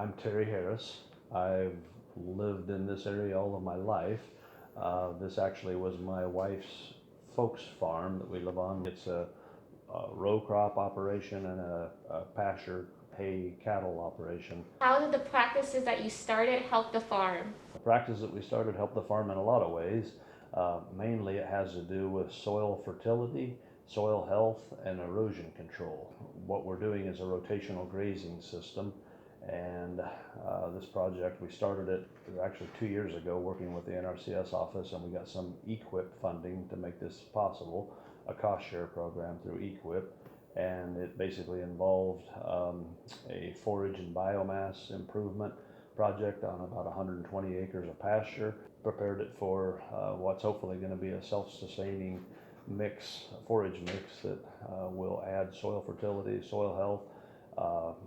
I'm Terry Harris. I've lived in this area all of my life. This actually was my wife's folks' farm that we live on. It's a row crop operation and a pasture hay cattle operation. How did the practices that you started help the farm? The practice that we started helped the farm in a lot of ways. Mainly it has to do with soil fertility, soil health, and erosion control. What we're doing is a rotational grazing system, and this project, we started it actually 2 years ago working with the NRCS office, and we got some EQIP funding to make this possible, a cost share program through EQIP. And it basically involved a forage and biomass improvement project on about 120 acres of pasture. Prepared it for what's hopefully going to be a self-sustaining mix, forage mix that will add soil fertility, soil health,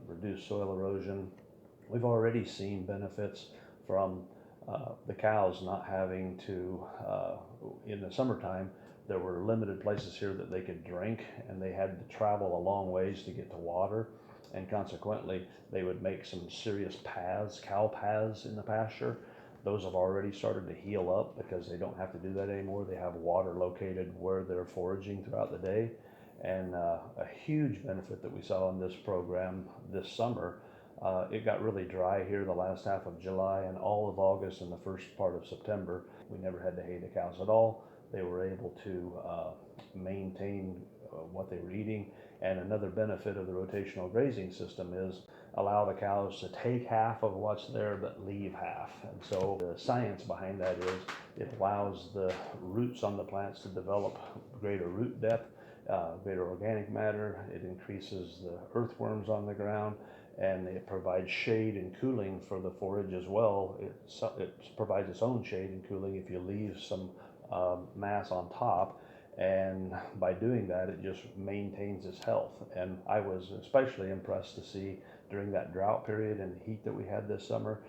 reduce soil erosion. We've already seen benefits from the cows not having to, in the summertime, there were limited places here that they could drink, and they had to travel a long ways to get to water, and consequently they would make some serious paths, cow paths in the pasture. Those have already started to heal up because they don't have to do that anymore. They have water located where they're foraging throughout the day. And a huge benefit that we saw in this program this summer, it got really dry here the last half of July and all of August and the first part of September. We never had to hay the cows at all. They were able to maintain what they were eating. And another benefit of the rotational grazing system is allow the cows to take half of what's there but leave half. And so the science behind that is it allows the roots on the plants to develop greater root depth, greater organic matter. It increases the earthworms on the ground, and it provides shade and cooling for the forage as well. It provides its own shade and cooling if you leave some mass on top, and by doing that it just maintains its health. And I was especially impressed to see during that drought period and the heat that we had this summer,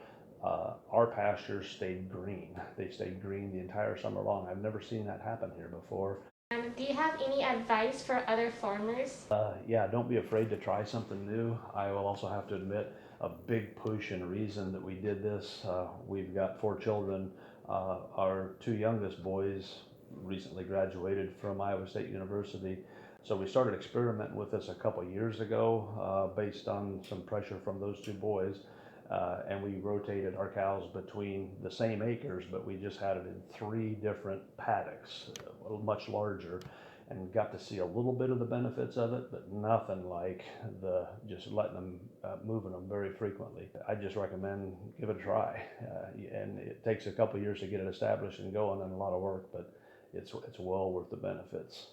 our pastures stayed green. They stayed green the entire summer long. I've never seen that happen here before. Do you have any advice for other farmers? Yeah, don't be afraid to try something new. I will also have to admit a big push and reason that we did this. We've got 4 children. Our 2 youngest boys recently graduated from Iowa State University. So we started experimenting with this a couple years ago based on some pressure from those 2 boys. And we rotated our cows between the same acres, but we just had it in 3 different paddocks, much larger, and got to see a little bit of the benefits of it, but nothing like the just letting them, moving them very frequently. I just recommend give it a try. And it takes a couple years to get it established and going and a lot of work, but it's well worth the benefits.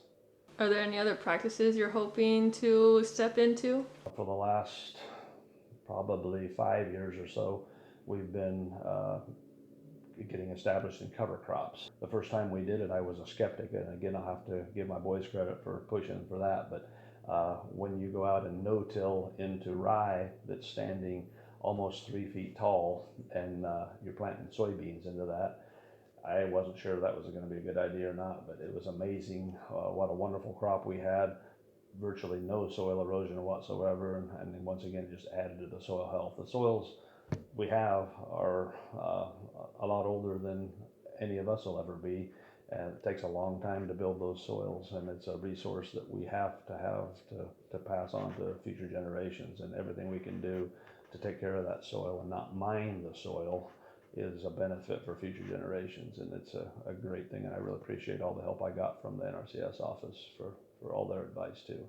Are there any other practices you're hoping to step into? For the last probably 5 years or so, we've been getting established in cover crops. The first time we did it, I was a skeptic, and again, I'll have to give my boys credit for pushing for that. But when you go out and no-till into rye that's standing almost 3 feet tall, and you're planting soybeans into that, I wasn't sure that was going to be a good idea or not, but it was amazing what a wonderful crop we had. Virtually no soil erosion whatsoever, and then once again, it just added to the soil health. The soils we have are a lot older than any of us will ever be, and it takes a long time to build those soils, and it's a resource that we have to pass on to future generations. And everything we can do to take care of that soil and not mine the soil is a benefit for future generations, and it's a great thing. And I really appreciate all the help I got from the NRCS office for all their advice too.